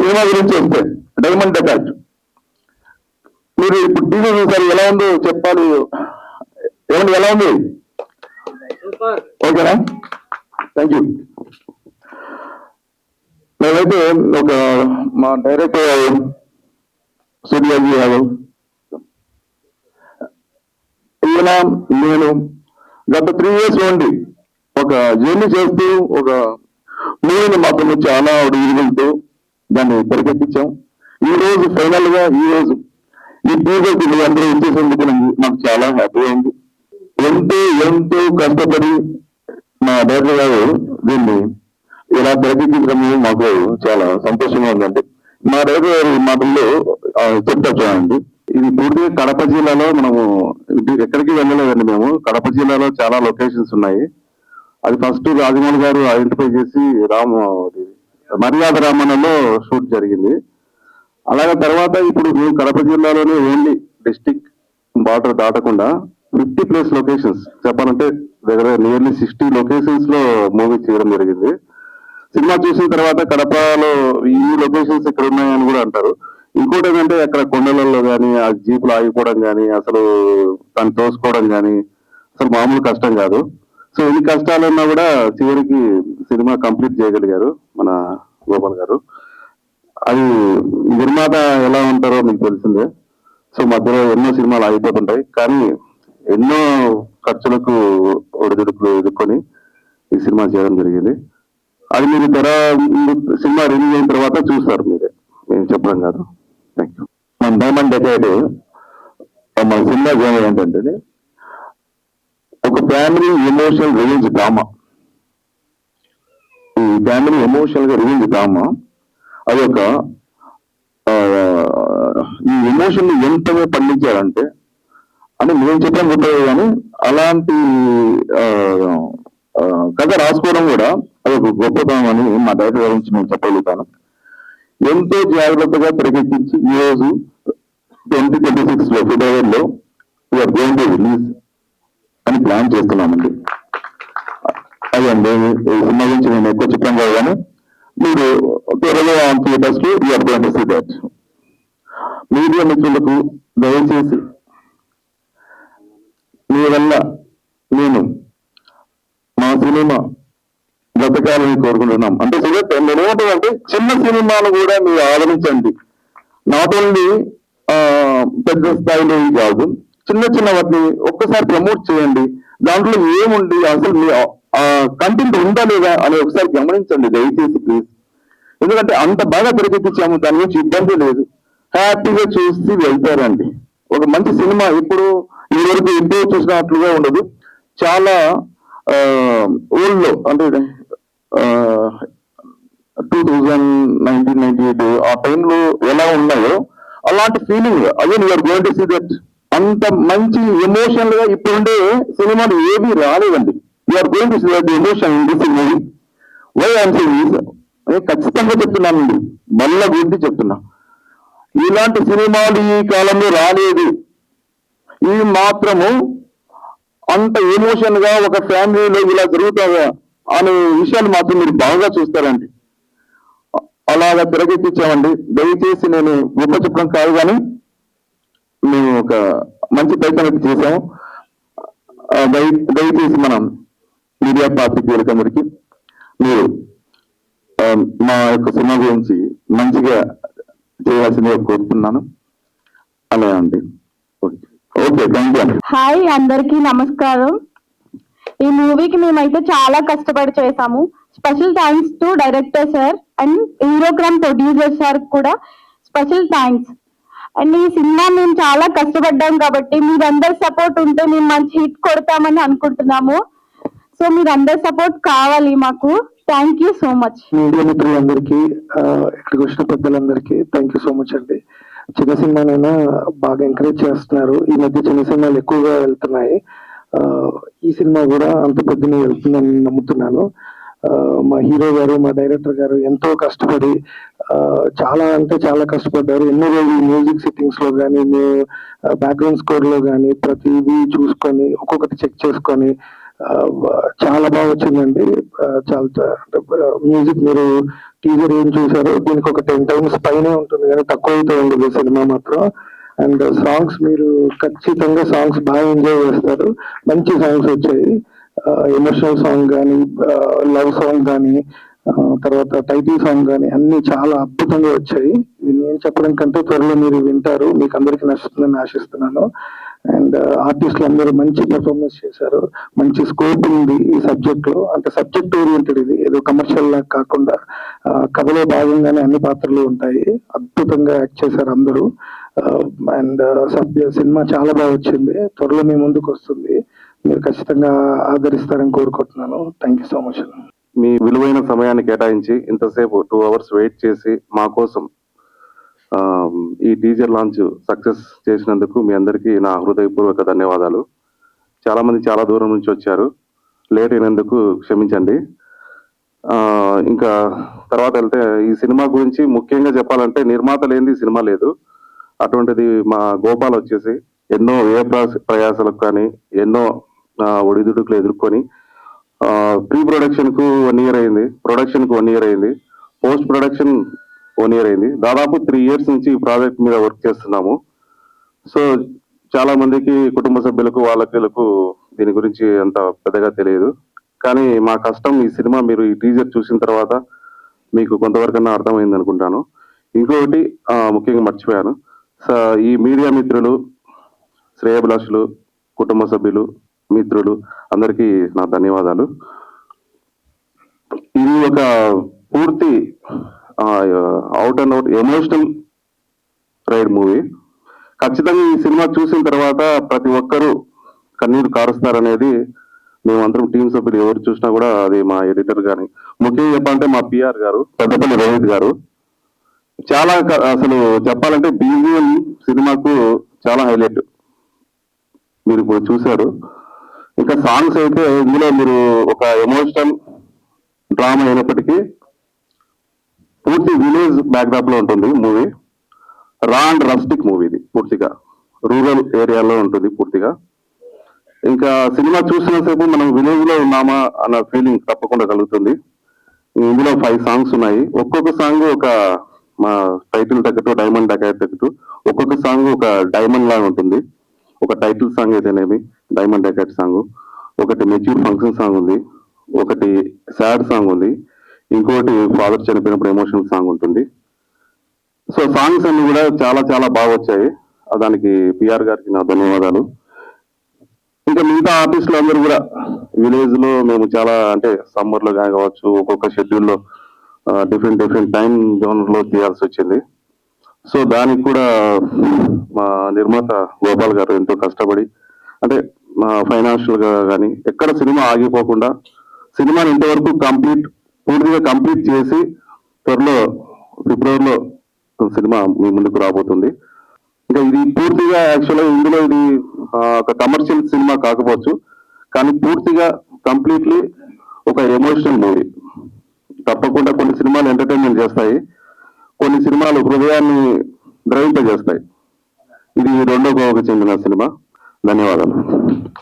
Cinema గురించి వస్తే diamond డకాట్ మీరు ఇప్పుడు టీవీ చూసారు, ఎలా ఉందో చెప్పాలి. ఏమండి ఎలా ఉంది? ఓకేనా? Thank you. మేమైతే ఒక మా డైరెక్టర్ సూర్యాజీ యాదవ్, ఈయన నేను గత 3 years నుండి ఒక జర్నీ చేస్తూ ఒక మూవీని మాత్రం చాలా అడుగుతూ దాన్ని తెరకెక్కించాం. ఈ రోజు ఫైనల్ గా ఈ రోజు ఈ టీజర్ అందరూ ఇచ్చేసేందుకు నాకు చాలా హ్యాపీగా ఉంది. ఎంతో కష్టపడి మా డైరెక్టర్ గారు దీన్ని ఇలా తెరకెక్కించడం మాకు చాలా సంతోషంగా ఉందండి. మా డైరెక్టర్ గారి మాటల్లో చెప్తా చూడండి. ఇది పూర్తిగా కడప జిల్లాలో మనము ఎక్కడికి వెళ్ళలేదండి. మేము కడప జిల్లాలో చాలా లొకేషన్స్ ఉన్నాయి. అది ఫస్ట్ రాజమౌళి గారు ఐడెంటిఫై చేసి మర్యాద రామన్నలో షూట్ జరిగింది. అలాగే తర్వాత ఇప్పుడు మేము కడప జిల్లాలోనే ఓన్లీ డిస్టిక్ బార్డర్ దాటకుండా 50+ లొకేషన్స్ చెప్పాలంటే దగ్గర నియర్లీ 60 లొకేషన్స్ లో మూవీ చేయడం జరిగింది. సినిమా చూసిన తర్వాత కడపలో ఈ లొకేషన్స్ ఇక్కడ ఉన్నాయని కూడా అంటారు. ఇంకోటి ఏంటంటే అక్కడ కొండలలో కానీ ఆ జీపులు ఆగిపోవడం కానీ అసలు తను తోసుకోవడం కానీ అసలు మామూలు కష్టం కాదు. సో ఎన్ని కష్టాలున్నా కూడా చివరికి సినిమా కంప్లీట్ చేయగలిగారు మన గోపాల్ గారు. అది నిర్మాత ఎలా ఉంటారో మీకు తెలిసిందే. సో మధ్యలో ఎన్నో సినిమాలు ఆగిపోతుంటాయి, కానీ ఎన్నో ఖర్చులకు ఒడిదుడుకులు ఎదుర్కొని ఈ సినిమా చేయడం జరిగింది. అది మీరు సినిమా రిలీజ్ అయిన తర్వాత చూస్తారు మీరే, మేము చెప్పడం కాదు. Thank you. మన డైమండ్ డెకైడ్ మన సినిమా జోన్ ఏంటంటే ఒక ఫ్యామిలీ ఎమోషనల్ రివెంజ్ డ్రామా. ఈ ఫ్యామిలీ ఎమోషనల్ గా రివెంజ్ డ్రామా అది ఒక ఈ ఎమోషన్ ఎంతగా పండించారంటే అని మేము చెప్పడం గొప్పది, కానీ అలాంటి కథ రాసుకోవడం కూడా అది ఒక గొప్పతనం అని మా డైరెక్టర్ గురించి నేను చెప్పగలుగుతాను. ఎంతో జాగ్రత్తగా తెరకెక్కించి ఈ రోజు 2026 ఫిబ్రవరిలో వీఆర్ గోయింగ్ టు రిలీజ్ అని ప్లాన్ చేస్తున్నామండి. అదండి ఈ సినిమా గురించి నేను ఎక్కువ చెప్పాను కాదు, కానీ మీరు త్వరలో థియేటర్స్ కి we're going to see that. Media మిత్రులకు దయచేసి మీ వల్ల నేను మా సినిమా బ్రతకాలని కోరుకుంటున్నాం. అంటే నేనేమంటానంటే చిన్న సినిమాను కూడా మీరు ఆదరించండి. నాట్ ఓన్లీ పెద్ద స్థాయిలో కాదు, చిన్న వాటిని ఒక్కసారి ప్రమోట్ చేయండి. దాంట్లో ఏముంది అసలు మీ కంటెంట్ ఉందా లేదా అని ఒకసారి గమనించండి దయచేసి ప్లీజ్. ఎందుకంటే అంత బాగా తెరకెక్కించాము, దాని గురించి ఇబ్బంది లేదు. హ్యాపీగా చూసి వెళ్తారండి. ఒక మంచి సినిమా ఇప్పుడు ఈ వరకు ఎప్పుడో చూసినట్లుగా ఉండదు. చాలా ఓల్డ్ లో అంటే 2019-98 ఆ టైంలో ఎలా ఉన్నాయో అలాంటి feeling again you're going to see that. అంత మంచి ఎమోషనల్ గా ఇప్పుడుండే సినిమాలు ఏవి రాలేదండి. You're going to see that emotion in this movie. Why I'm saying ఖచ్చితంగా చెప్తున్నానండి, మళ్ళా గురించి చెప్తున్నా, ఇలాంటి సినిమాలు ఈ కాలంలో రాలేదు. ఇవి మాత్రము అంత ఎమోషన్ గా ఒక ఫ్యామిలీలో ఇలా జరుగుతాయా అనే విషయాలు మాత్రం మీరు బాగా చూస్తారండి. అలాగా తెరకెక్కించామండి. దయచేసి నేను గొప్ప చెప్పడం కాదు, కానీ మేము ఒక మంచి ప్రయత్నం చేసాము. దయచేసి మనం మీడియా పాత్రికేయులకందరికీ మీరు మా యొక్క సినిమా గురించి మంచిగా చేయాల్సిందిగా కోరుతున్నాను. అలా అండి. Okay, thank you. హాయ్, అందరికీ నమస్కారం. ఈ మూవీకి మేమైతే చాలా కష్టపడి చేసాము. Special thanks to director sir and హీరోగ్రామ్ ప్రొడ్యూసర్ సార్ కూడా స్పెషల్ థ్యాంక్స్. అండ్ ఈ సినిమా మేము చాలా కష్టపడ్డాం కాబట్టి మీరందరి సపోర్ట్ ఉంటే మేము మంచి హిట్ కొడతామని అనుకుంటున్నాము. సో మీరందరి సపోర్ట్ కావాలి మాకు. Thank you so much. Media మిత్రులందరికీ, ఇక్కడికి వచ్చిన పెద్దలందరికీ థ్యాంక్ యూ సో మచ్ అండి. చిన్న సినిమానైనా బాగా ఎంకరేజ్ చేస్తున్నారు. ఈ మధ్య చిన్న సినిమాలు ఎక్కువగా వెళ్తున్నాయి. ఈ సినిమా కూడా అంత పెద్దనే వెళ్తుందని నమ్ముతున్నాను. మా హీరో గారు, మా డైరెక్టర్ గారు ఎంతో కష్టపడి చాలా అంటే చాలా కష్టపడ్డారు. ఎన్నో రోజులు మ్యూజిక్ సెట్టింగ్స్ లో కానీ, బ్యాక్గ్రౌండ్ స్కోర్ లో కానీ ప్రతిదీ చూసుకొని ఒక్కొక్కటి చెక్ చేసుకొని చాలా బాగా వచ్చిందండి. చాలా మ్యూజిక్ మీరు టీజర్ ఏం చూసారో దీనికి ఒక 10 times పైనే ఉంటుంది కానీ తక్కువ అయితే ఉండదు సినిమా మాత్రం. అండ్ సాంగ్స్ మీరు ఖచ్చితంగా సాంగ్స్ బాగా ఎంజాయ్ చేస్తారు. మంచి సాంగ్స్ వచ్చాయి. ఎమోషనల్ సాంగ్ కానీ, లవ్ సాంగ్ కానీ, తర్వాత టైటిల్ సాంగ్ కానీ అన్ని చాలా అద్భుతంగా వచ్చాయి. ఇది నేను చెప్పడం కంటే త్వరలో మీరు వింటారు, మీకు అందరికీ నచ్చుతుందని ఆశిస్తున్నాను. అండ్ ఆర్టిస్టులు అందరూ మంచి పెర్ఫార్మెన్స్ చేశారు. మంచి స్కోప్ ఉంది ఈ సబ్జెక్ట్ లో. అంటే సబ్జెక్ట్ ఓరియంటెడ్, ఇది ఏదో కమర్షియల్ లాగా కాకుండా కథలో భాగంగానే అన్ని పాత్రలు ఉంటాయి. అద్భుతంగా యాక్ట్ చేశారు అందరూ. అండ్ సినిమా చాలా బాగా వచ్చింది. త్వరలో మీ ముందుకు వస్తుంది. మీరు ఖచ్చితంగా ఆదరిస్తారని కోరుకుంటున్నాను. Thank you so much. మీ విలువైన సమయాన్ని కేటాయించి ఇంతసేపు 2 hours వెయిట్ చేసి మా కోసం ఈ టీజర్ లాంచ్ సక్సెస్ చేసినందుకు మీ అందరికీ నా హృదయపూర్వక ధన్యవాదాలు. చాలా మంది చాలా దూరం నుంచి వచ్చారు, లేట్ అయినందుకు క్షమించండి. ఇంకా తర్వాత వెళ్తే ఈ సినిమా గురించి ముఖ్యంగా చెప్పాలంటే నిర్మాత లేనిది సినిమా లేదు. అటువంటిది మా గోపాల్ వచ్చేసి ఎన్నో ప్రయాసాలకు కానీ ఎన్నో ఒడిదుడుకులు ఎదుర్కొని ప్రీ ప్రొడక్షన్ కు 1 year అయింది, ప్రొడక్షన్ కు 1 year అయింది, పోస్ట్ ప్రొడక్షన్ 1 year అయింది. దాదాపు 3 years నుంచి ఈ ప్రాజెక్ట్ మీద వర్క్ చేస్తున్నాము. సో చాలా మందికి కుటుంబ సభ్యులకు వాళ్ళకు దీని గురించి అంత పెద్దగా తెలియదు. కానీ మా కష్టం ఈ సినిమా మీరు ఈ టీజర్ చూసిన తర్వాత మీకు కొంతవరకన్నా అర్థమైంది అనుకుంటాను. ఇంకొకటి ముఖ్యంగా మర్చిపోయాను, ఈ మీడియా మిత్రులు, శ్రేయభిలాషులు, కుటుంబ సభ్యులు, మిత్రులు అందరికీ నా ధన్యవాదాలు. ఇది ఒక పూర్తి out and out emotional ride movie. ఖచ్చితంగా ఈ సినిమా చూసిన తర్వాత ప్రతి ఒక్కరూ కన్నీరు కారుస్తారనేది మేమందరం టీం సభ్యులు ఎవరు చూసినా కూడా, అది మా ఎడిటర్ కానీ, ముఖ్యంగా చెప్పాలంటే మా పిఆర్ గారు పెద్దపల్లి రోహిత్ గారు చాలా అసలు చెప్పాలంటే BGM సినిమాకు చాలా హైలైట్. మీరు ఇప్పుడు చూశారు. ఇంకా సాంగ్స్ అయితే ఇందులో మీరు ఒక ఎమోషనల్ డ్రామా అయినప్పటికీ పూర్తి విలేజ్ బ్యాక్డ్రాప్ లో ఉంటుంది మూవీ. రా అండ్ రస్టిక్ మూవీ, ఇది పూర్తిగా రూరల్ ఏరియాలో ఉంటుంది పూర్తిగా. ఇంకా సినిమా చూసినంతసేపు మనం విలేజ్ లో ఉన్నామా అన్న ఫీలింగ్ తప్పకుండా కలుగుతుంది. ఇందులో 5 songs ఉన్నాయి. ఒక్కొక్క సాంగ్ ఒక మా టైటిల్ తగ్గట్టు, డైమండ్ డకాయత్ తగ్గట్టు ఒక్కొక్క సాంగ్ ఒక డైమండ్ లాగా ఉంటుంది. ఒక టైటిల్ సాంగ్ అయితేనేమి డైమండ్ డకాయత్ సాంగ్, ఒకటి మెచ్యూర్ ఫంక్షన్ సాంగ్ ఉంది, ఒకటి సాడ్ సాంగ్ ఉంది, ఇంకోటి ఫాదర్ చనిపోయినప్పుడు ఎమోషనల్ సాంగ్ ఉంటుంది. సో సాంగ్స్ అన్ని కూడా చాలా చాలా బాగా వచ్చాయి. దానికి పిఆర్ గారికి నా ధన్యవాదాలు. ఇంకా మిగతా ఆర్టిస్టులు అందరూ కూడా విలేజ్ లో మేము చాలా, అంటే సమ్మర్ లో కావచ్చు, ఒక్కొక్క షెడ్యూల్లో డిఫరెంట్ టైం జోన్ లో చేయాల్సి వచ్చింది. సో దానికి కూడా మా నిర్మాత గోపాల్ గారు ఎంతో కష్టపడి, అంటే మా ఫైనాన్షియల్ గా కానీ ఎక్కడ సినిమా ఆగిపోకుండా సినిమాని ఇంతవరకు పూర్తిగా కంప్లీట్ చేసి త్వరలో ఫిబ్రవరిలో సినిమా మీ ముందుకు రాబోతుంది. ఇంకా ఇది పూర్తిగా యాక్చువల్గా ఇందులో ఇది ఒక కమర్షియల్ సినిమా కాకపోవచ్చు, కానీ పూర్తిగా కంప్లీట్లీ ఒక ఎమోషనల్ మూవీ. తప్పకుండా కొన్ని సినిమాలు ఎంటర్టైన్మెంట్ చేస్తాయి, కొన్ని సినిమాలు హృదయాన్ని ద్రవింపజేస్తాయి. ఇది రెండో కోవకు చెందిన సినిమా. ధన్యవాదాలు.